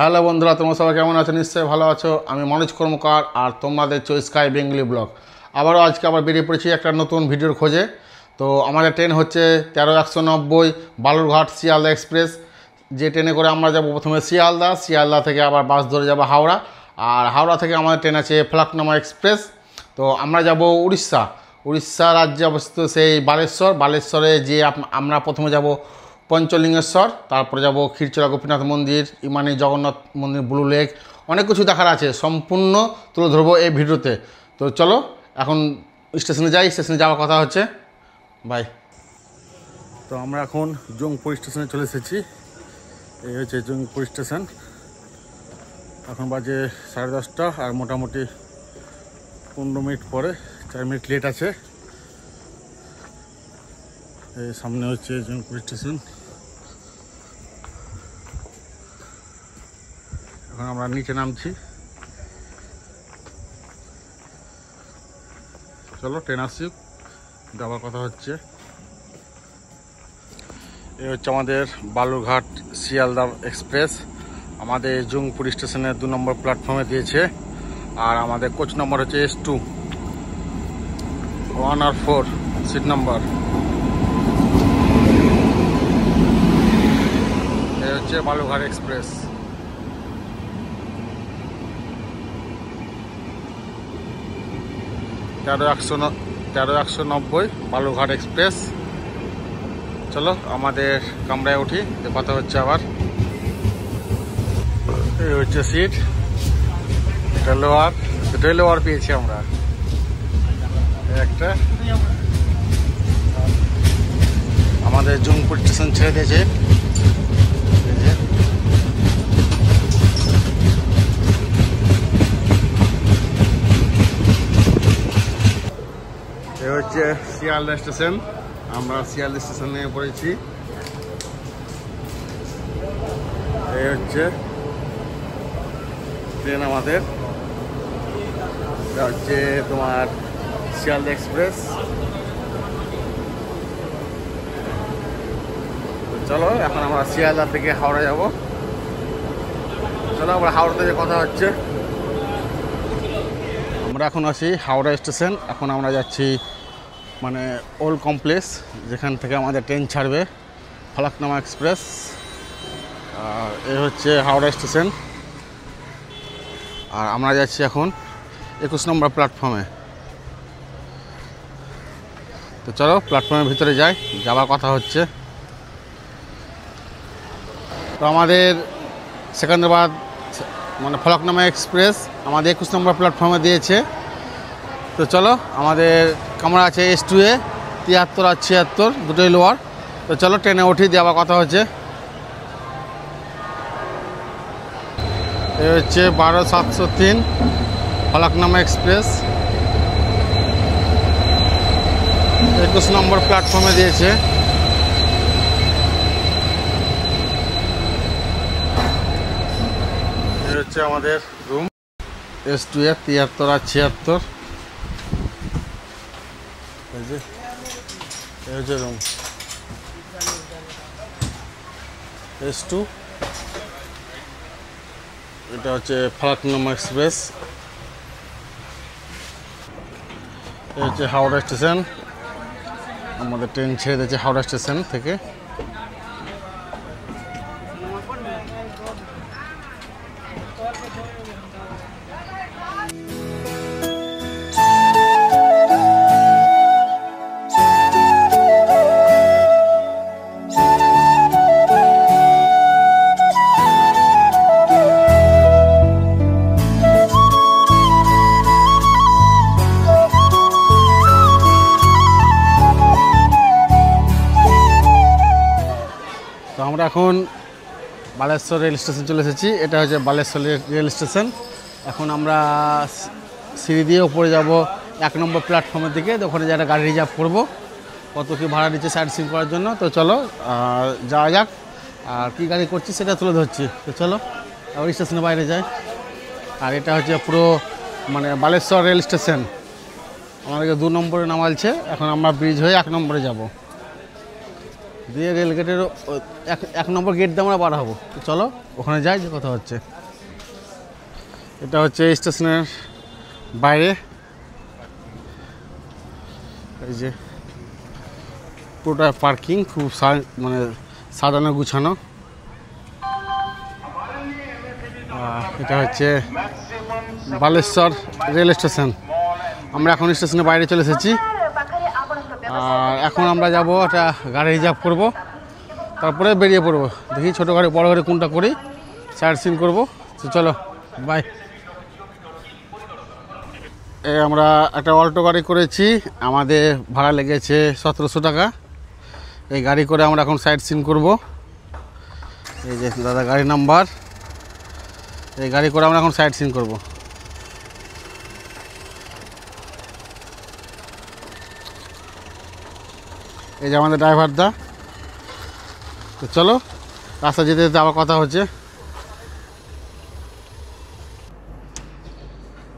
Hello বন্ধুরা, তোমরা সবাই কেমন আছো? নিশ্চয়ই ভালো আছো। আমি মনোজ কর্মকার আর তোমাদের স্কাই বেঙ্গলি ব্লগ। আজকে বেরিয়ে পড়েছি একটা নতুন ভিডিওর খোঁজে। তো আমাদের ট্রেন হচ্ছে 13-190 বালুরঘাট শিয়ালদা এক্সপ্রেস। যে ট্রেনে করে আমরা যাব প্রথমে শিয়ালদা থেকে আবার বাস ধরে যাব হাওড়া। আর হাওড়া থেকে আমাদের ট্রেন আছে ফলকনামা এক্সপ্রেস। তো আমরা যাব উড়িষ্যা রাজ্যে অবস্থিত সেই বালেশ্বরে যে আমরা প্রথমে যাব পঞ্চলিঙ্গেশ্বর, তারপরে যাব ক্ষীরচোরা গোপীনাথ মন্দির, ইমানি জগন্নাথ মন্দির, ব্লু লেক, অনেক কিছু দেখার আছে। সম্পূর্ণ তুলে ধরবো এই ভিডিওতে। তো চলো এখন স্টেশনে যাই। স্টেশনে যাওয়ার কথা হচ্ছে। বাই। তো আমরা এখন জংপুর স্টেশনে চলে এসেছি। এই হচ্ছে জংপুর স্টেশন। এখন বাজে 10:30 আর মোটামুটি 15 মিনিট পরে 4 মিনিট লেট আছে। এই সামনে হচ্ছে জংপুর স্টেশন। এখন আমরা নিচে নামছি। চলো ট্রেন আসছি, যাওয়ার কথা হচ্ছে। এই হচ্ছে আমাদের বালুরঘাট শিয়ালদা এক্সপ্রেস। আমাদের জংপুর স্টেশনের 2 নম্বর প্ল্যাটফর্মে দিয়েছে। আর আমাদের কোচ নম্বর হচ্ছে S2 1 আর 4 সিট নম্বর। এই হচ্ছে বালুরঘাট এক্সপ্রেস। তেরো 190 বালুরঘাট এক্সপ্রেস। চলো আমাদের কামরায় উঠি, কথা হচ্ছে আবার। এই হচ্ছে সিট, এটা লোয়ার, দুটোই লোয়ার পেয়েছি আমরা। একটা আমাদের জংপুর স্টেশন ছেড়ে দিয়েছে। এই হচ্ছে শিয়ালদা স্টেশন। আমরা শিয়ালদা স্টেশনে পড়েছি। এই হচ্ছে ট্রেন আমাদের, এটা হচ্ছে তোমার শিয়ালদা এক্সপ্রেস। চলো এখন আমরা শিয়ালদা থেকে হাওড়া যাব। চলো আমরা হাওড়া থেকে কথা হচ্ছে। আমরা এখন আছি হাওড়া স্টেশন। এখন আমরা যাচ্ছি মানে ওল্ড কমপ্লেক্স, যেখান থেকে আমাদের ট্রেন ছাড়বে ফলকনামা এক্সপ্রেস। আর এই হচ্ছে হাওড়া স্টেশন। আর আমরা যাচ্ছি এখন 21 নম্বর প্ল্যাটফর্মে। তো চলো প্ল্যাটফর্মের ভিতরে যাওয়ার কথা হচ্ছে। তো আমাদের সেকেন্দ্রাবাদ মানে ফলকনামা এক্সপ্রেস আমাদের 21 নম্বর প্ল্যাটফর্মে দিয়েছে। তো চলো আমাদের কামরা আছে S2-এ 73 আর 76, দুটোই লোয়ার। তো চলো ট্রেনে উঠি, যাওয়ার কথা হচ্ছে। এই হচ্ছে 12-703 ফলকনামা এক্সপ্রেস, 21 নম্বর প্ল্যাটফর্মে দিয়েছে। এই হচ্ছে আমাদের রুম S2-এ 73 আর 76। এই হচ্ছে রুম S2। এটা হচ্ছে ফলকনামা এক্সপ্রেস। এই হচ্ছে হাওড়া স্টেশন। আমাদের ট্রেন ছেড়ে দিয়েছে হাওড়া স্টেশন থেকে। আমরা এখন বালেশ্বর রেল স্টেশন চলে এসেছি। এটা হচ্ছে বালেশ্বর রেল স্টেশন। এখন আমরা সিঁড়ি দিয়ে উপরে যাব 1 নম্বর প্ল্যাটফর্মের দিকে। ওখানে যারা গাড়ি রিজার্ভ করবো, কত কি ভাড়া নিচ্ছে সাইড সিন করার জন্য। তো চলো যাওয়া যাক। আর কী গাড়ি করছি সেটা তুলে ধরছি। তো চলো ওই স্টেশনের বাইরে যাই। আর এটা হচ্ছে পুরো মানে বালেশ্বর রেল স্টেশন। আমাদেরকে 2 নম্বরে নামালছে। এখন আমরা ব্রিজ হয়ে 1 নম্বরে যাব। দিয়ে রেলগেটের এক নম্বর গেট দিয়ে আমরা বার হবো। চলো ওখানে যাই, যে কথা হচ্ছে। এটা হচ্ছে স্টেশনের বাইরে, এই যে পুরোটা পার্কিং, খুব মানে সাজানো গুছানো। এটা হচ্ছে বালেশ্বর রেল স্টেশন। আমরা এখন স্টেশনের বাইরে চলে এসেছি, আর এখন আমরা যাব একটা গাড়ি রিজার্ভ করব, তারপরে বেরিয়ে পড়বো। দেখি ছোটো গাড়ি বড় গাড়ি কোনটা করি, সাইড সিন করবো। তো চলো, বাই। আমরা একটা অল্টো গাড়ি করেছি, আমাদের ভাড়া লেগেছে 1700 টাকা। এই গাড়ি করে আমরা এখন সাইড সিন করব। এই যে দাদা গাড়ি নাম্বার, এই গাড়ি করে আমরা এখন সাইড সিন করব। এই যে আমাদের ড্রাইভার দা। তো চলো, রাস্তা যেতে যেতে আবার কথা হচ্ছে।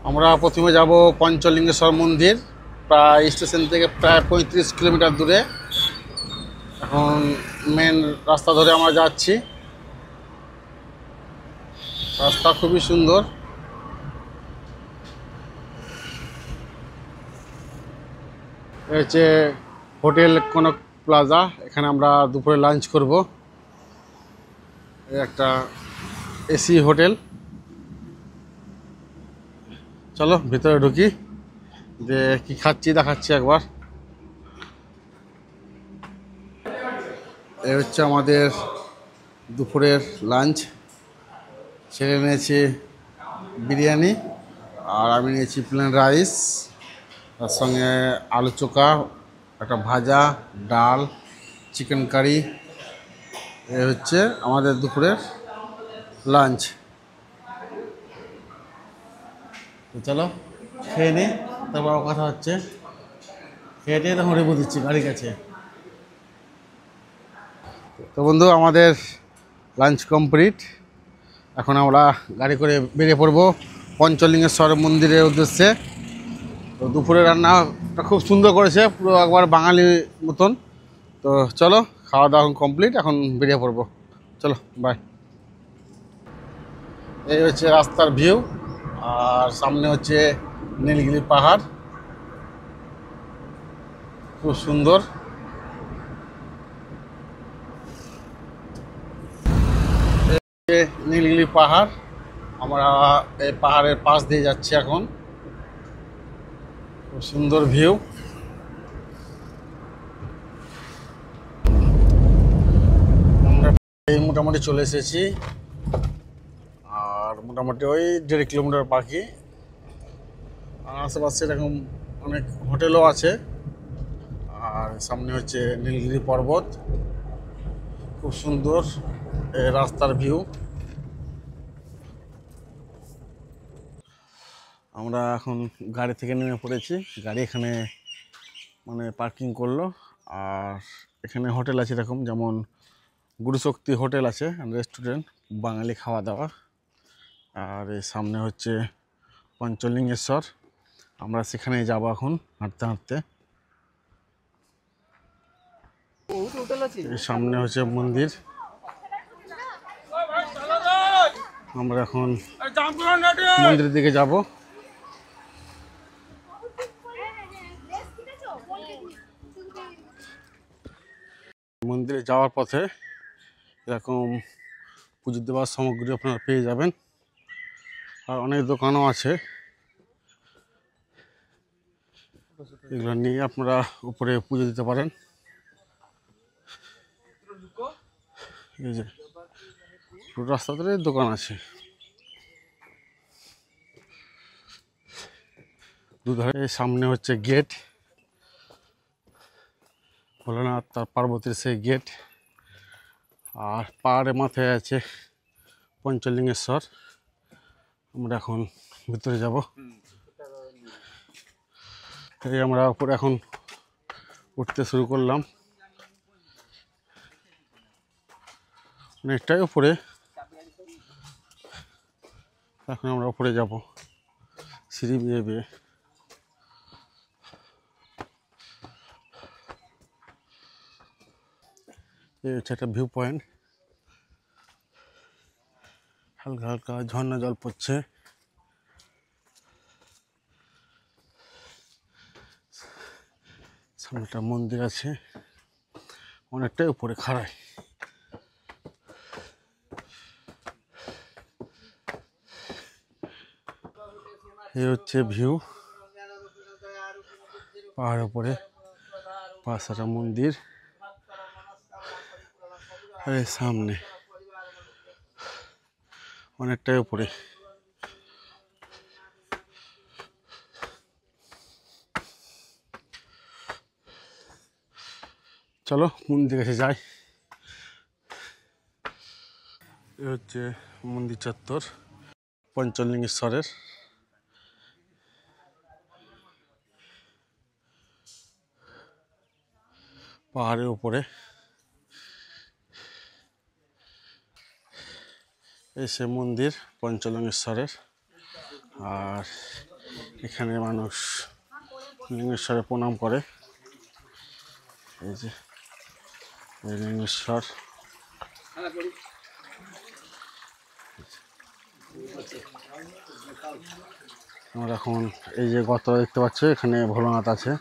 আমরা প্রথমে যাব পঞ্চলিঙ্গেশ্বর মন্দির, প্রায় স্টেশন থেকে প্রায় 35 কিলোমিটার দূরে। এখন মেন রাস্তা ধরে আমরা যাচ্ছি, রাস্তা খুবই সুন্দর। এ হচ্ছে হোটেল কনক প্লাজা, এখানে আমরা দুপুরে লাঞ্চ করব। একটা এসি হোটেল। চলো ভিতরে ঢুকি, যে কি খাচ্ছি দেখাচ্ছি একবার। এই হচ্ছে আমাদের দুপুরের লাঞ্চ। ছেলে নিয়েছি বিরিয়ানি, আর আমি নিয়েছি প্লেন রাইস, তার সঙ্গে আলু চোখা, একটা ভাজা, ডাল, চিকেন কারি। এ হচ্ছে আমাদের দুপুরের লাঞ্চ। তো চলো খেয়ে নিই, তারপর কথা হচ্ছে। খেয়ে নিয়ে তখন রেবু দিচ্ছি গাড়ির কাছে। তো বন্ধু, আমাদের লাঞ্চ কমপ্লিট। এখন আমরা গাড়ি করে বেরিয়ে পড়বো পঞ্চলিঙ্গেশ্বর মন্দিরের উদ্দেশ্যে। তো দুপুরে রান্নাটা খুব সুন্দর করেছে, পুরো একবার বাঙালি মতন। তো চলো, খাওয়া দাওয়া কমপ্লিট, এখন বেরিয়ে পড়বো। চলো, বাই। এই হচ্ছে রাস্তার ভিউ, আর সামনে হচ্ছে নীলগিরি পাহাড়, খুব সুন্দর। নীলগিরি পাহাড়, আমরা এই পাহাড়ের পাশ দিয়ে যাচ্ছি এখন। খুব সুন্দর ভিউ। আমরা এই মোটামুটি চলে এসেছি, আর মোটামুটি ওই 1.5 কিলোমিটার বাকি। আর আশেপাশে এরকম অনেক হোটেলও আছে, আর সামনে হচ্ছে নীলগিরি পর্বত, খুব সুন্দর রাস্তার ভিউ। আমরা এখন গাড়ি থেকে নেমে পড়েছি, গাড়ি এখানে মানে পার্কিং করলো। আর এখানে হোটেল আছে এরকম, যেমন গুরুশক্তি হোটেল আছে, রেস্টুরেন্ট, বাঙালি খাওয়া দাওয়া। আর এই সামনে হচ্ছে পঞ্চলিঙ্গেশ্বর, আমরা সেখানে যাব এখন হাঁটতে হাঁটতে। সামনে হচ্ছে মন্দির, আমরা এখন মন্দিরের দিকে যাব। মন্দিরে যাওয়ার পথে এরকম পুজো দেওয়ার সামগ্রী আপনারা পেয়ে যাবেন, আর অনেক দোকানও আছে। এগুলো নিয়ে আপনারা উপরে পুজো দিতে পারেন। এই যে পুরো রাস্তা ধরে দোকান আছে, দুধারে। সামনে হচ্ছে গেট, ভোলানাথ তার পার্বতীর সেই গেট। আর পাহাড়ের মাথায় আছে পঞ্চলিঙ্গেশ্বর। আমরা এখন ভিতরে যাব। এই আমরা উপরে এখন উঠতে শুরু করলাম, অনেকটাই উপরে। এখন আমরা উপরে যাব সিঁড়ি বেয়ে বেয়ে। এই হচ্ছে একটা ভিউ পয়েন্ট, হালকা হালকা ঝর্ণা জল পড়ছে। সামনে একটা মন্দির আছে, অনেকটাই উপরে খাড়ায়। এই হচ্ছে ভিউ, পাহাড়ের উপরে পাশে একটা মন্দির, আর এই সামনে অনেকটাই উপরে। চলো মন্দির কাছে যাই। এ হচ্ছে মন্দির চত্বর পঞ্চলিঙ্গেশ্বরের। পাহাড়ের উপরে এই সে মন্দির পঞ্চলিঙ্গেশ্বরের। আর এখানে মানুষ লিঙ্গেশ্বরে প্রণাম করে। এই যে এই লিঙ্গেশ্বর। আমরা এখন এই যে গর্ত দেখতে পাচ্ছি, এখানে ভোলানাথ আছে।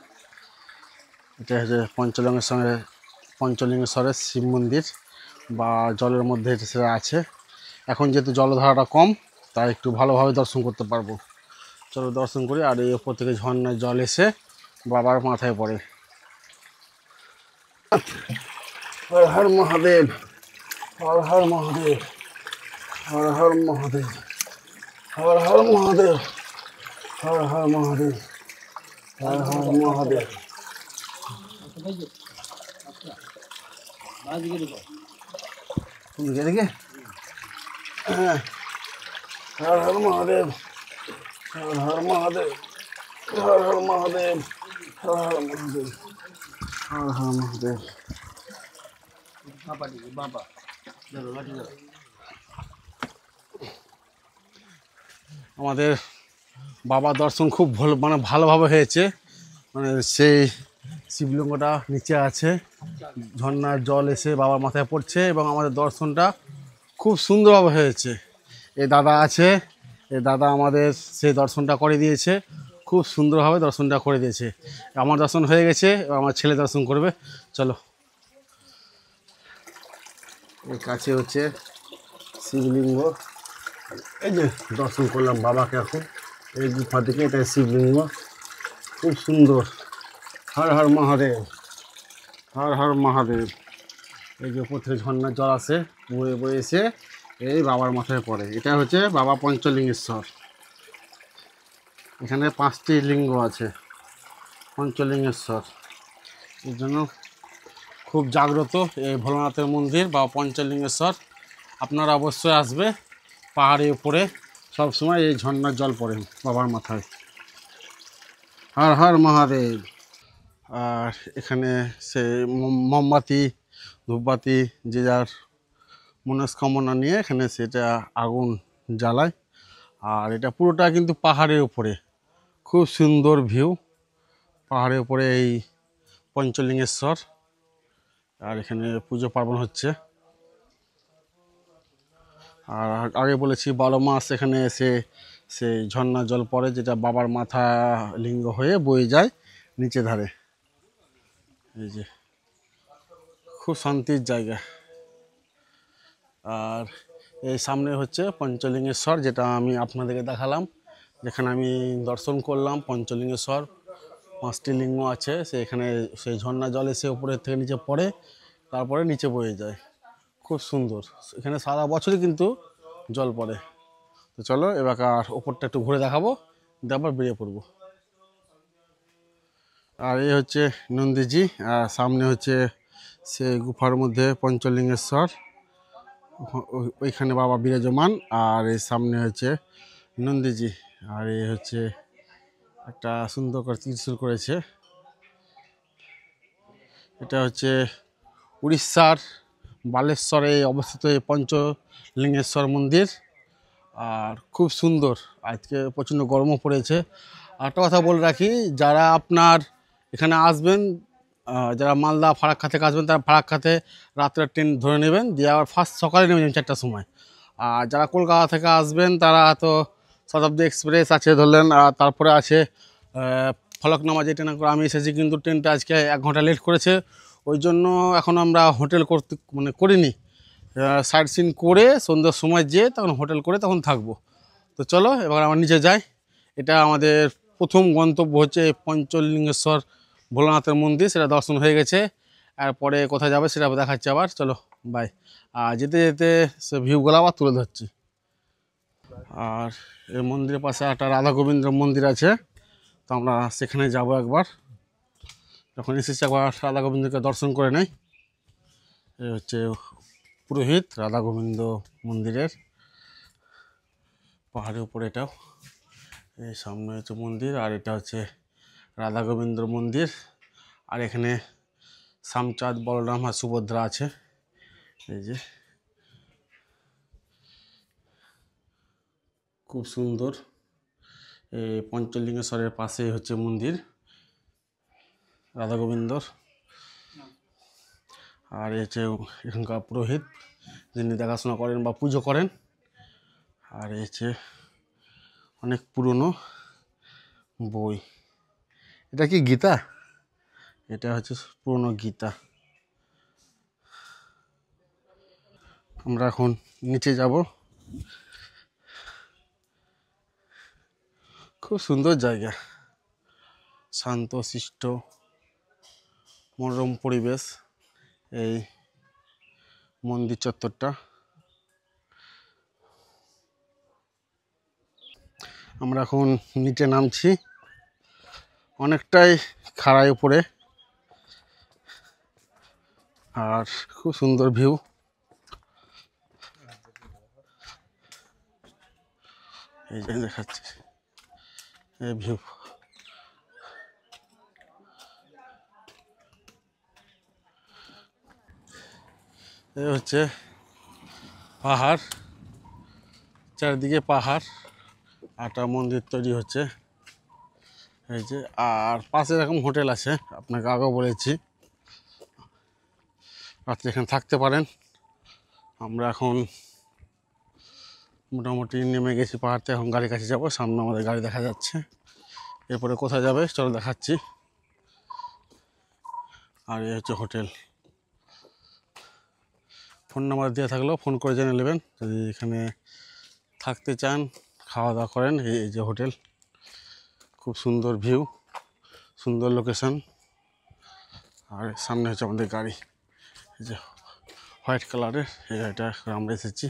এটা হচ্ছে পঞ্চলিঙ্গেশ্বরের শিব মন্দির বা জলের মধ্যে সেটা আছে। এখন যেহেতু জলধারাটা কম, তাই একটু ভালোভাবে দর্শন করতে পারবো। চলো দর্শন করি। আর এই ওপর থেকে ঝর্ণার জল এসে বাবার মাথায় পড়ে। হর হর মহাদেব, হর হর মহাদেব, হর হর মহাদেব, হর হর মহাদেব, হর হর মহাদেব, হর হর মহাদেব। দেখে হ্যাঁ, হর হর মহাদেব, হর হর মহাদেব, হর হর মহাদেব, হর হর মহাদেব, হর হর মহাদেব। আমাদের বাবা দর্শন খুব ভালোভাবে হয়েছে। সেই শিবলিঙ্গটা নিচে আছে, ঝর্ণার জল এসে বাবার মাথায় পড়ছে এবং আমাদের দর্শনটা খুব সুন্দরভাবে হয়েছে। এই দাদা আছে, এই দাদা আমাদের সেই দর্শনটা করে দিয়েছে, খুব সুন্দরভাবে দর্শনটা করে দিয়েছে। আমার দর্শন হয়ে গেছে, আমার ছেলে দর্শন করবে। চলো। এর কাছে হচ্ছে শিবলিঙ্গ। এই যে দর্শন করলাম বাবাকে এখন এই গুফা থেকে। এটা শিবলিঙ্গ, খুব সুন্দর। হর হর মহাদেব, হর হর মহাদেব। এই যে উপর থেকে ঝর্ণার জল আসে, বয়ে বয়ে এসে এই বাবার মাথায় পড়ে। এটা হচ্ছে বাবা পঞ্চলিঙ্গেশ্বর। এখানে 5টি লিঙ্গ আছে পঞ্চলিঙ্গেশ্বর। এর জন্য খুব জাগ্রত এই ভোলানাথের মন্দির বা পঞ্চলিঙ্গেশ্বর। আপনারা অবশ্যই আসবে। পাহাড়ের উপরে সবসময় এই ঝর্ণার জল পড়ে বাবার মাথায়। হর হর মহাদেব। আর এখানে সে মোমবাতি ধূপবাতি যে যার মনস্কামনা নিয়ে এখানে সেটা আগুন জ্বালায়। আর এটা পুরোটা কিন্তু পাহাড়ের উপরে, খুব সুন্দর ভিউ। পাহাড়ের উপরে এই পঞ্চলিঙ্গেশ্বর। আর এখানে পুজো পার্বণ হচ্ছে। আর আগে বলেছি 12 মাস এখানে এসে সেই ঝর্ণা জল পড়ে, যেটা বাবার মাথা লিঙ্গ হয়ে বয়ে যায় নিচে ধারে। এই যে খুব শান্তির জায়গা। আর এই সামনে হচ্ছে পঞ্চলিঙ্গেশ্বর, যেটা আমি আপনাদেরকে দেখালাম, যেখানে আমি দর্শন করলাম। পঞ্চলিঙ্গেশ্বর 5টি লিঙ্গ আছে, সেখানে সেই ঝর্ণা জল এসে উপরের থেকে নিচে পড়ে, তারপরে নিচে বয়ে যায়। খুব সুন্দর। এখানে সারা বছরই কিন্তু জল পড়ে। তো চলো এবার ওপরটা একটু ঘুরে দেখাবো, তারপর বেরিয়ে পড়বো। আর এই হচ্ছে নন্দীজি, আর সামনে হচ্ছে সে গুফার মধ্যে পঞ্চলিঙ্গেশ্বর, ওইখানে বাবা বিরাজমান। আর এই সামনে হচ্ছে নন্দীজি। আর এই হচ্ছে একটা সুন্দর করে ত্রিশূল করেছে। এটা হচ্ছে উড়িষ্যার বালেশ্বরে অবস্থিত এই পঞ্চলিঙ্গেশ্বর মন্দির। আর খুব সুন্দর। আজকে প্রচণ্ড গরমও পড়েছে। আরেকটা কথা বলে রাখি, যারা আপনার এখানে আসবেন যারা মালদা ফারাক্কা থেকে আসবেন তারা ফারাক্কাতে রাত্রে ট্রেন ধরে নেবেন, দিয়ে আবার ফার্স্ট সকালে নেমে যাবেন 4টার সময়। আর যারা কলকাতা থেকে আসবেন তারা তো শতাব্দী এক্সপ্রেস আছে ধরলেন, আর তারপরে আছে ফলকনামা যে ট্রেন করে আমি এসেছি, কিন্তু ট্রেনটা আজকে 1 ঘন্টা লেট করেছে। ওই জন্য এখন আমরা হোটেল করতে করিনি, সাইট সিন করে সন্ধ্যার সময় যেয়ে তখন হোটেল করে তখন থাকবো। তো চলো এবার আমরা নিচে যাই। এটা আমাদের প্রথম গন্তব্য হচ্ছে পঞ্চলিঙ্গেশ্বর ভোলানাথের মন্দির, সেটা দর্শন হয়ে গেছে। এরপরে কোথায় যাবে সেটা দেখাচ্ছি আবার, চলো বাই। আর যেতে যেতে সে ভিউগুলো আবার তুলে ধরছি। আর এই মন্দিরের পাশে একটা রাধা গোবিন্দ মন্দির আছে, তো আমরা সেখানে যাব একবার। যখন এসেছি একবার রাধা গোবিন্দকে দর্শন করে নেই। এই হচ্ছে পুরোহিত রাধা গোবিন্দ মন্দিরের পাহাড়ের উপরে, এটাও এই সামনে হচ্ছে মন্দির, আর এটা হচ্ছে রাধা গোবিন্দ মন্দির। আর এখানে শ্যামচাঁদ, বলরাম আর সুভদ্রা আছে। এই যে খুব সুন্দর, এই পঞ্চলিঙ্গেশ্বরের পাশে হচ্ছে মন্দির রাধা গোবিন্দর। আর এই হচ্ছে এখানকার পুরোহিত যিনি দেখাশোনা করেন বা পুজো করেন। আর এই হচ্ছে অনেক পুরনো বই, এটা কি গীতা? এটা হচ্ছে পুরনো গীতা। আমরা এখন নিচে যাব। খুব সুন্দর জায়গা, শান্ত শিষ্ট মনোরম পরিবেশ এই মন্দির চত্বরটা। আমরা এখন নিচে নামছি, অনেকটাই খাড়াই উপরে, আর খুব সুন্দর ভিউ। এই যে দেখাচ্ছি এই ভিউ। এই হচ্ছে পাহাড়, চারিদিকে পাহাড়, একটা মন্দির তৈরি হচ্ছে এই যে। আর পাশে এরকম হোটেল আছে, আপনাকে আগেও বলেছি, রাত্রে এখানে থাকতে পারেন। আমরা এখন মোটামুটি নেমে গেছি পাহাড়তে, এখন গাড়ির কাছে যাব। সামনে আমাদের গাড়ি দেখা যাচ্ছে, এরপরে কোথায় যাবে চলো দেখাচ্ছি। আর এই হচ্ছে হোটেল, ফোন নাম্বার দেওয়া থাকলেও ফোন করে জেনে নেবেন যদি এখানে থাকতে চান, খাওয়া দাওয়া করেন। এই যে হোটেল, খুব সুন্দর ভিউ, সুন্দর লোকেশন। আর সামনে হচ্ছে আমাদের গাড়ি, এই যে হোয়াইট কালারের এই গাড়িটা আমরা এসেছি।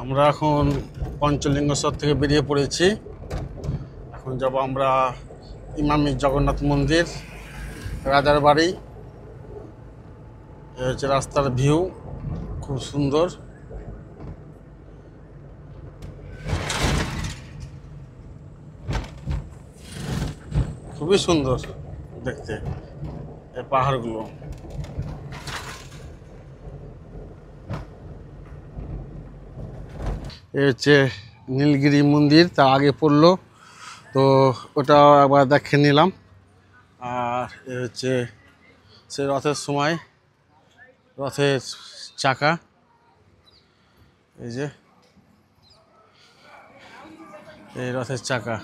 আমরা এখন পঞ্চলিঙ্গেশ্বর থেকে বেরিয়ে পড়েছি। এখন যাব আমরা ইমামি জগন্নাথ মন্দির, রাজার বাড়ি। এই হচ্ছে রাস্তার ভিউ, খুব সুন্দর। খুবই সুন্দর দেখতে এই পাহাড়গুলো। এই হচ্ছে নীলগিরি মন্দির, তার আগে পড়লো, তো ওটা একবার দেখে নিলাম। আর এ হচ্ছে সে রথের সময় রথের চাকা, এই যে এই রথের চাকা।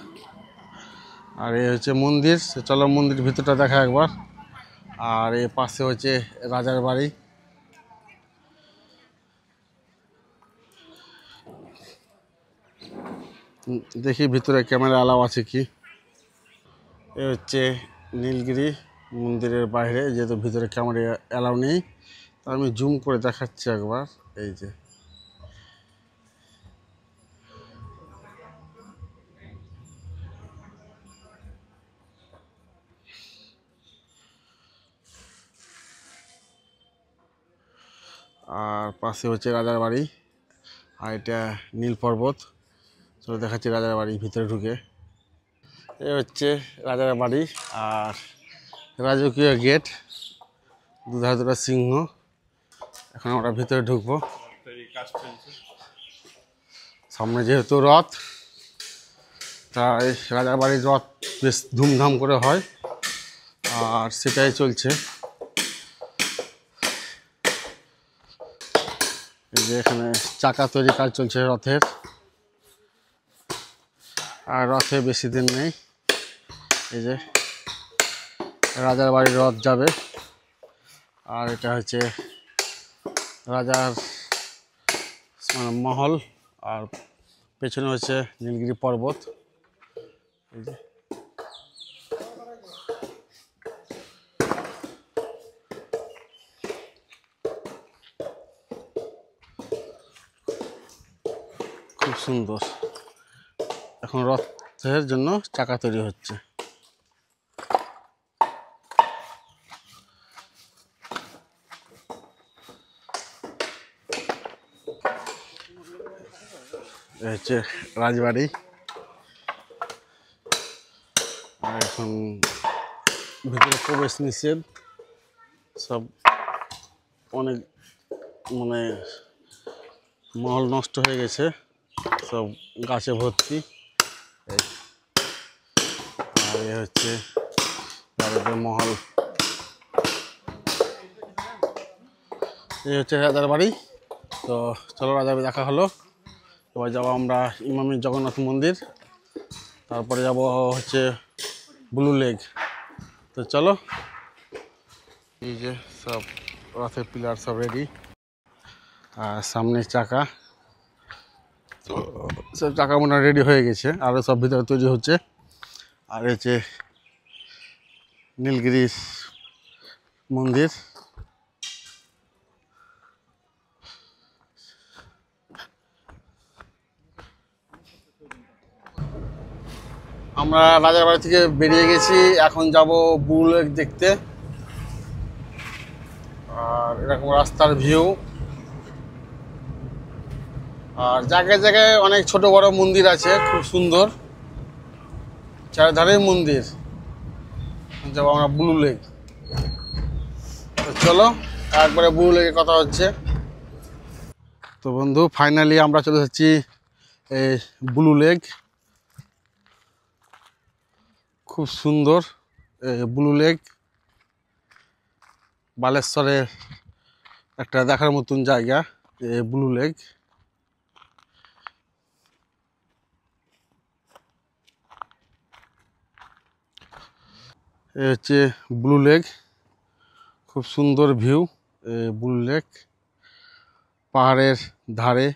আর এই হচ্ছে মন্দির, চলো মন্দির ভিতরটা দেখা একবার। আর এর পাশে হচ্ছে রাজার বাড়ি। দেখি ভিতরে ক্যামেরা অ্যালাউ আছে কি। এ হচ্ছে নীলগিরি মন্দিরের বাইরে, যেহেতু ভিতরে ক্যামেরা অ্যালাউ নেই, তো আমি জুম করে দেখাচ্ছি একবার। এই যে আর পাশে হচ্ছে রাজার বাড়ি, আর এটা নীল পর্বত। চলো দেখাচ্ছি রাজার বাড়ি ভিতরে ঢুকে। এ হচ্ছে রাজার বাড়ি, আর রাজকীয় গেট, দুধারে দুটো সিংহ। এখন আমরা ভিতরে ঢুকবো। সামনে যেহেতু রথ, তাই রাজাবাড়ির রথ বেশ ধুমধাম করে হয়, আর সেটাই চলছে। এই যে এখানে চাকা তৈরি কাজ চলছে রথের, আর রথে বেশি দিন নেই। এই যে রাজার বাড়ির রথ যাবে, আর এটা হচ্ছে রাজার মানে মহল, আর পেছনে হচ্ছে নীলগিরি পর্বত। এই যে খুব সুন্দর, এখন রথের জন্য চাকা তৈরি হচ্ছে। এই হচ্ছে রাজবাড়ি, আর এখন ভিতরে প্রবেশ নিষেধ, সব অনেক মানে মহল নষ্ট হয়ে গেছে, সব গাছে ভর্তি। আর এ হচ্ছে রাজাদের মহল, এই হচ্ছে রাজার বাড়ি। তো চলো রাজার দেখা হলো, এবার যাবো আমরা ইমামি জগন্নাথ মন্দির, তারপরে যাব হচ্ছে ব্লু লেক। তো চলো, এই যে সব রথের পিলার সব রেডি, আর সামনে চাকা, তো সব চাকা মনে হয় রেডি হয়ে গেছে, আরও সব ভিতরে তৈরি হচ্ছে। আর হচ্ছে নীলগিরি মন্দির। আমরা রাজার বাড়ি থেকে বেরিয়ে গেছি, এখন যাব ব্লু লেক দেখতে। আর এরকম রাস্তার ভিউ, আর জায়গায় জায়গায় অনেক ছোট বড় মন্দির আছে, খুব সুন্দর, চারধারেই মন্দির। যাবো আমরা ব্লু লেক। তো চলো একবারে ব্লু লেকে কথা হচ্ছে। তো বন্ধু, ফাইনালি আমরা চলে এসেছি এই ব্লু লেক। খুব সুন্দর ব্লু লেক, বালেশ্বরের একটা দেখার মতন জায়গা এই ব্লু লেক। এ হচ্ছে ব্লু লেক, খুব সুন্দর ভিউ ব্লু লেক, পাহাড়ের ধারে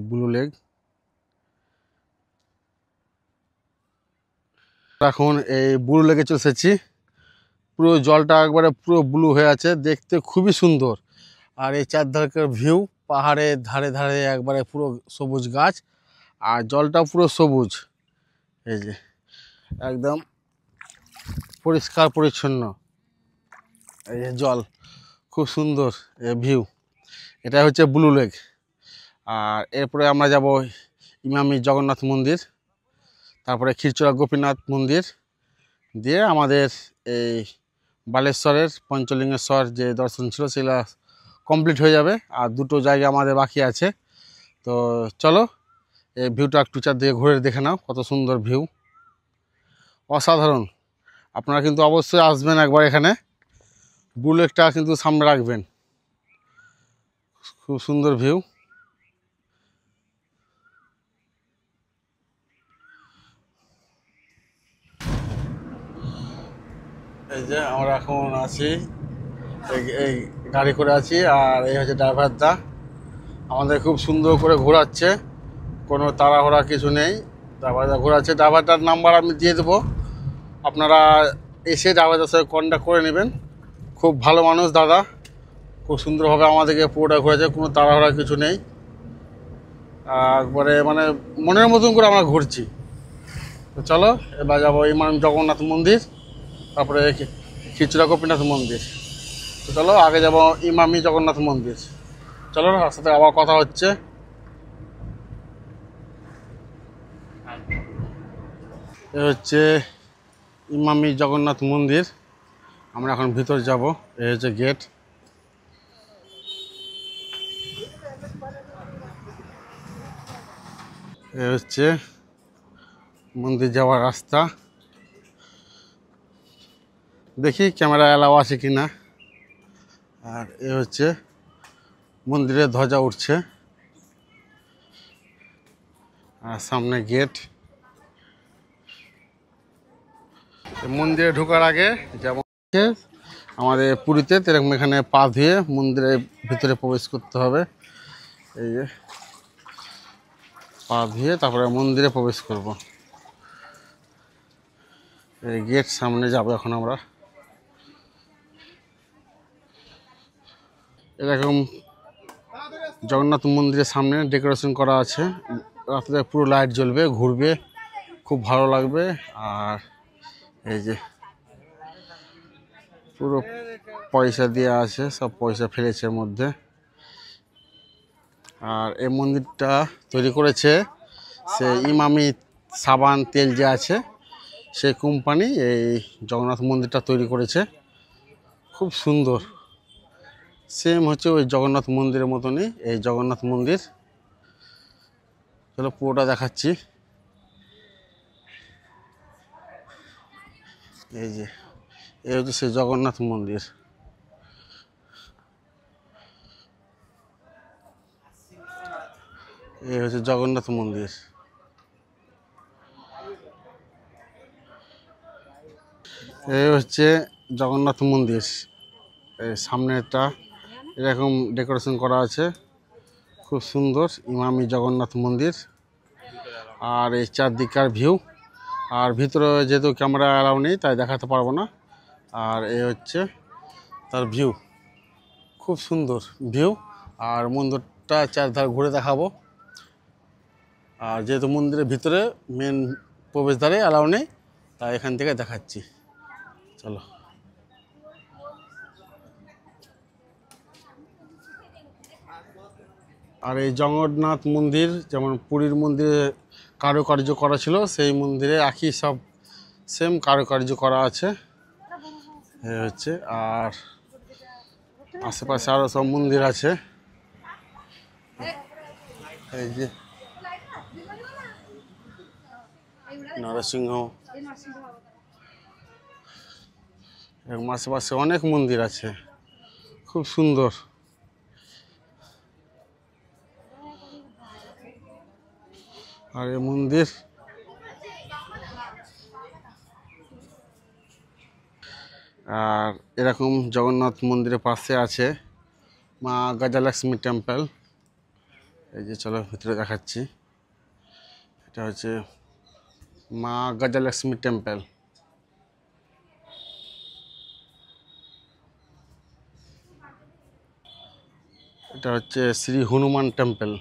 ব্লু লেক। এখন এই ব্লু লেকে চলে এসেছি, পুরো জলটা একবারে পুরো ব্লু হয়ে আছে, দেখতে খুবই সুন্দর। আর এই চারধারের ভিউ, পাহাড়ের ধারে ধারে একবারে পুরো সবুজ গাছ, আর জলটা পুরো সবুজ। এই যে একদম পরিষ্কার পরিচ্ছন্ন এই যে জল, খুব সুন্দর ভিউ। এটা হচ্ছে ব্লু লেক। আর এরপরে আমরা যাব ইমামি জগন্নাথ মন্দির, তারপরে ক্ষীরচোরা গোপীনাথ মন্দির, দিয়ে আমাদের এই বালেশ্বরের পঞ্চলিঙ্গেশ্বর যে দর্শন ছিল সেটা কমপ্লিট হয়ে যাবে। আর দুটো জায়গা আমাদের বাকি আছে। তো চলো এই ভিউটা একটু চারদিকে ঘুরে দেখে নাও, কত সুন্দর ভিউ, অসাধারণ। আপনারা কিন্তু অবশ্যই আসবেন একবার এখানে, ব্লু লেকটা কিন্তু সামনে রাখবেন, খুব সুন্দর ভিউ। এই যে আমরা এখন আছি, এই গাড়ি করে আছি, আর এই হচ্ছে ড্রাইভারদা, আমাদের খুব সুন্দর করে ঘোরাচ্ছে, কোনো তাড়াহুড়া কিছু নেই। ড্রাইভারদা ঘোরাচ্ছে, ড্রাইভারটার নাম্বার আমি দিয়ে দেবো, আপনারা এসে ড্রাইভারদার সাথে কন্ট্যাক্ট করে নেবেন। খুব ভালো মানুষ দাদা, খুব সুন্দরভাবে আমাদেরকে পুরোটা ঘুরেছে, কোনো তাড়াহুড়া কিছু নেই, একবারে মানে মনের মতন করে আমরা ঘুরছি। তো চলো এবার যাবো ইমামি জগন্নাথ মন্দির, তারপরে ক্ষীরচোরা গোপীনাথ মন্দির। তো চলো আগে যাব ইমামি জগন্নাথ মন্দির। চলো রাস্তাতে আবার কথা হচ্ছে। এ হচ্ছে ইমামি জগন্নাথ মন্দির, আমরা এখন ভিতর যাব। এই হচ্ছে গেট। এ হচ্ছে মন্দির যাওয়ার রাস্তা। দেখি ক্যামেরা অ্যালাও আছে কি না। আর এ হচ্ছে মন্দিরের ধ্বজা উঠছে, আর সামনে গেট। মন্দিরে ঢোকার আগে যেমন আমাদের পুরীতে তেরকম এখানে পা ধুয়ে মন্দিরের ভিতরে প্রবেশ করতে হবে। এই যে পা ধুয়ে তারপরে মন্দিরে প্রবেশ করব। এই গেট সামনে যাবো এখন আমরা। এরকম জগন্নাথ মন্দিরের সামনে ডেকোরেশন করা আছে, রাত্রে পুরো লাইট জ্বলবে, ঘুরবে, খুব ভালো লাগবে। আর এই যে পুরো পয়সা দেওয়া আছে, সব পয়সা ফেলেছে এর মধ্যে। আর এই মন্দিরটা তৈরি করেছে সে ইমামি সাবান তেল যে আছে সেই কোম্পানি এই জগন্নাথ মন্দিরটা তৈরি করেছে। খুব সুন্দর, সেম হচ্ছে ওই জগন্নাথ মন্দিরের মতনই এই জগন্নাথ মন্দির। চলো পুরোটা দেখাচ্ছি। এই যে এই হচ্ছে সেই জগন্নাথ মন্দির। এই হচ্ছে জগন্নাথ মন্দির। এই হচ্ছে জগন্নাথ মন্দির। এই সামনেটা এরকম ডেকোরেশন করা আছে, খুব সুন্দর ইমামি জগন্নাথ মন্দির। আর এই চারদিকার ভিউ। আর ভিতরে যেহেতু ক্যামেরা অ্যালাউ নেই তাই দেখাতে পারবো না। আর এই হচ্ছে তার ভিউ, খুব সুন্দর ভিউ। আর মন্দিরটা চারধার ঘুরে দেখাবো। আর যেহেতু মন্দিরের ভিতরে মেন প্রবেশদ্বারে অ্যালাউ নেই তাই এখান থেকে দেখাচ্ছি। চলো। আর এই জগন্নাথ মন্দির যেমন পুরীর মন্দিরে কারুকার্য করা ছিল, সেই মন্দিরে একই সব সেম কারুকার্য করা আছে। এই হচ্ছে, আর আশেপাশে আরও সব মন্দির আছে। এই যে নরসিংহ, এরকম আশেপাশে অনেক মন্দির আছে, খুব সুন্দর। আর এই মন্দির আর এরকম জগন্নাথ মন্দিরের পাশে আছে মা গজলক্ষ্মী টেম্পল। এই যে চলো ভিতরে দেখাচ্ছি। এটা হচ্ছে মা গজলক্ষ্মী টেম্পল। এটা হচ্ছে শ্রী হনুমান টেম্পল।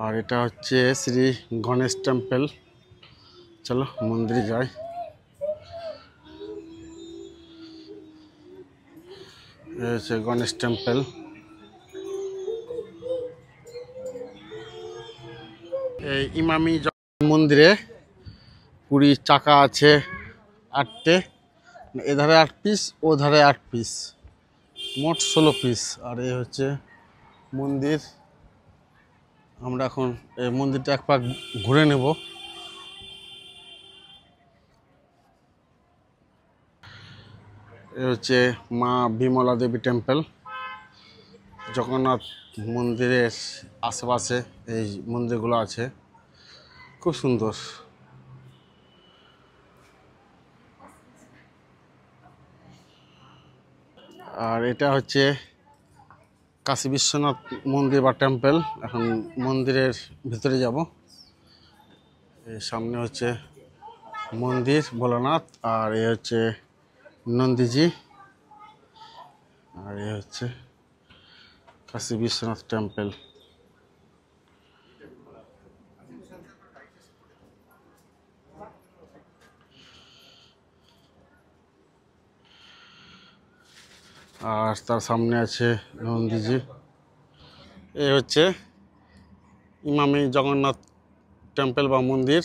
আর এটা হচ্ছে শ্রী গণেশ টেম্পল। চলো মন্দিরে যাই। এই হচ্ছে গণেশ টেম্পল। এই ইমামি মন্দিরে পুরীর চাকা আছে 8টে, এধারে 8 পিস, ও ধারে 8 পিস, মোট 16 পিস। আর এই হচ্ছে মন্দির। আমরা এখন এই মন্দিরটা এক পাক ঘুরে নেব। এ হচ্ছে মা বিমলা দেবী টেম্পল। জগন্নাথ মন্দিরের আশেপাশে এই মন্দিরগুলো আছে, খুব সুন্দর। আর এটা হচ্ছে কাশী বিশ্বনাথ মন্দির বা টেম্পল। এখন মন্দিরের ভিতরে যাব। এই সামনে হচ্ছে মন্দির ভোলানাথ, আর এ হচ্ছে নন্দীজি, আর এ হচ্ছে কাশী বিশ্বনাথ টেম্পল। আর তার সামনে আছে নন্দীজি। এই হচ্ছে ইমামি জগন্নাথ টেম্পল বা মন্দির।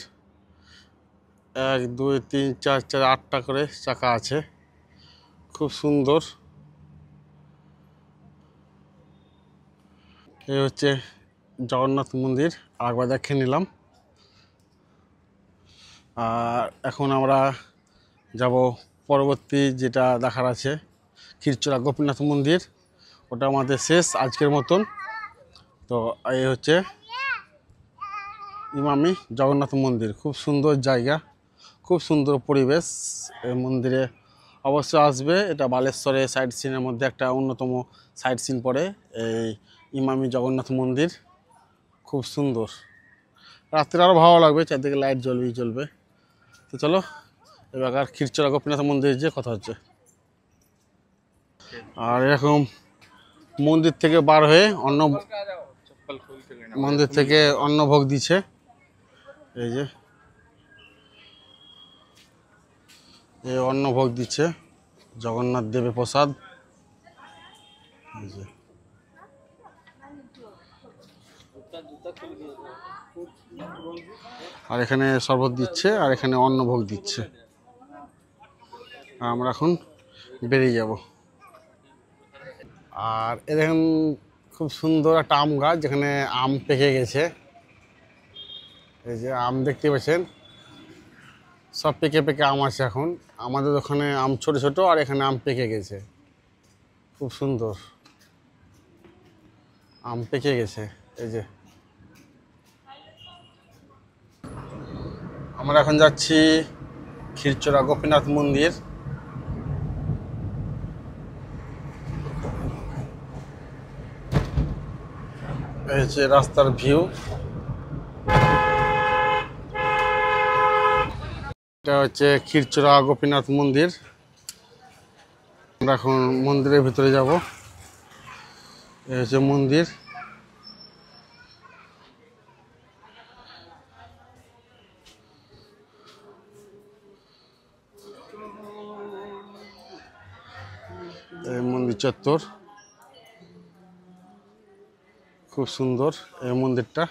1 2 3 4 4 8টা করে চাকা আছে। খুব সুন্দর। এই হচ্ছে জগন্নাথ মন্দির, আরেকবার দেখে নিলাম। আর এখন আমরা যাব পরবর্তী যেটা দেখার আছে, ক্ষীরচোরা গোপীনাথ মন্দির। ওটা আমাদের শেষ আজকের মতন। তো এই হচ্ছে ইমামি জগন্নাথ মন্দির, খুব সুন্দর জায়গা, খুব সুন্দর পরিবেশ। এই মন্দিরে অবশ্যই আসবে। এটা বালেশ্বরে সাইট সিনের মধ্যে একটা অন্যতম সাইট সিন পড়ে এই ইমামি জগন্নাথ মন্দির, খুব সুন্দর। রাত্রে আরও ভালো লাগবে, চারদিকে লাইট জ্বলবে। তো চলো এবার ক্ষীরচোরা গোপীনাথ মন্দির যে কথা হচ্ছে। আর এরকম মন্দির থেকে বার হয়ে মন্দির থেকে অন্নভোগ দিচ্ছে। এই যে এই অন্নভোগ দিচ্ছে জগন্নাথ দেবের প্রসাদ। এই যে আর এখানে শরবত দিচ্ছে, আর এখানে অন্নভোগ দিচ্ছে। আমরা এখন বেরিয়ে যাব। আর এ দেখুন খুব সুন্দর একটা আম গাছ, যেখানে আম পেকে গেছে। এই যে আম দেখতে পাচ্ছেন, সব পেকে আম আছে এখন। আমাদের ওখানে আম ছোট ছোট, আর এখানে আম পেকে গেছে। খুব সুন্দর আম পেকে গেছে। এই যে আমরা এখন যাচ্ছি ক্ষীরচোরা গোপীনাথ মন্দির। এই হচ্ছে রাস্তার ভিউ। এটা হচ্ছে ক্ষীরচোরা গোপীনাথ মন্দির। আমরা এখন মন্দিরের ভিতরে যাব। এই হচ্ছে মন্দির। এই মন্দির চত্বর খুব সুন্দর এই মন্দিরটা।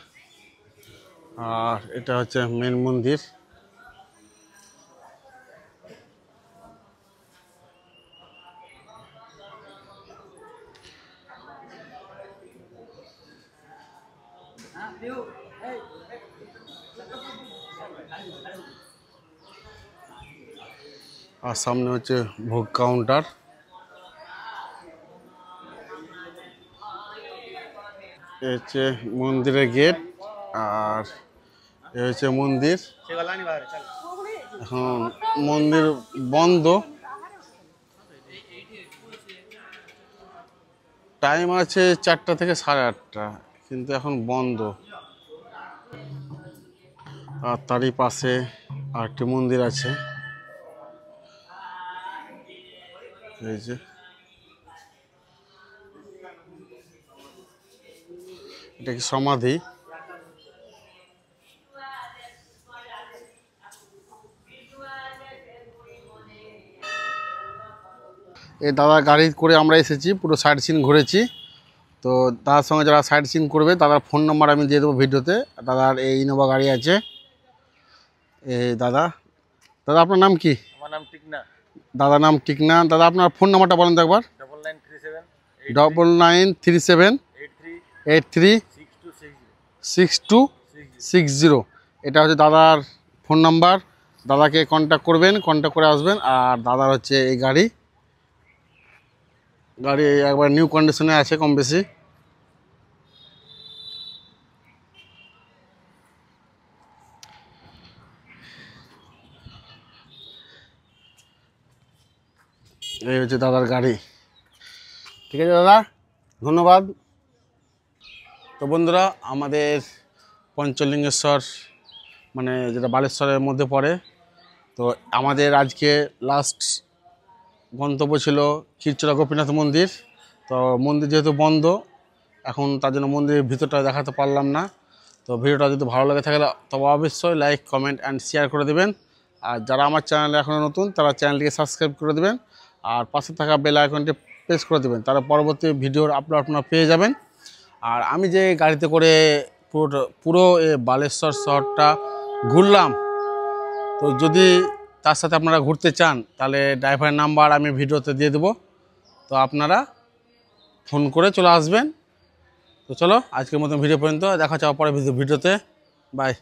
আর এটা হচ্ছে মেন মন্দির। আর সামনে হচ্ছে ভোগ কাউন্টার। এ হচ্ছে মন্দিরের গেট, আর এ হচ্ছে মন্দির। এখন মন্দির বন্ধ, টাইম আছে 4টা থেকে 8:30, কিন্তু এখন বন্ধ। আর তারই পাশে আরেকটি মন্দির আছে। এই যে এটা কি সমাধি? এই দাদা গাড়ি করে আমরা এসেছি, পুরো সাইড সিন ঘুরেছি। তো দাদার সঙ্গে যারা সাইড সিন করবে তাদের ফোন নাম্বার আমি দিয়ে দেবো ভিডিওতে। দাদার এই ইনোভা গাড়ি আছে। এই দাদা আপনার নাম কি? আমার নাম টিকনা। দাদার নাম টিকনা। দাদা আপনার ফোন নাম্বারটা বলেন তো একবার। 9937 83 6260। এটা হচ্ছে দাদার ফোন নাম্বার। দাদাকে কন্ট্যাক্ট করবেন, কন্ট্যাক্ট করে আসবেন। আর দাদার হচ্ছে এই গাড়ি একবার নিউ কন্ডিশনে আছে কম বেশি। এই হচ্ছে দাদার গাড়ি। ঠিক আছে দাদা, ধন্যবাদ। তো বন্ধুরা, আমাদের পঞ্চলিঙ্গেশ্বর মানে যেটা বালেশ্বরের মধ্যে পড়ে, তো আমাদের আজকে লাস্ট গন্তব্য ছিল ক্ষীরচোরা গোপীনাথ মন্দির। তো মন্দির যেহেতু বন্ধ এখন, তার জন্য মন্দিরের ভিতরটা দেখাতে পারলাম না। তো ভিডিওটা যদি ভালো লাগে থাকে তবে অবশ্যই লাইক, কমেন্ট অ্যান্ড শেয়ার করে দেবেন। আর যারা আমার চ্যানেলে এখনও নতুন তারা চ্যানেলটিকে সাবস্ক্রাইব করে দেবেন, আর পাশে থাকা বেল আইকনটি প্রেস করে দেবেন। তারা পরবর্তী ভিডিওর আপলোড আপনারা পেয়ে যাবেন। আর আমি যে গাড়িতে করে পুরো বালেশ্বর শহরটা ঘুরলাম, তো যদি তার সাথে আপনারা ঘুরতে চান, তাহলে ড্রাইভারের নাম্বার আমি ভিডিওতে দিয়ে দেবো, তো আপনারা ফোন করে চলে আসবেন। তো চলো আজকের মতন ভিডিও পর্যন্ত, দেখা হচ্ছে পরের ভিডিওতে। বাই।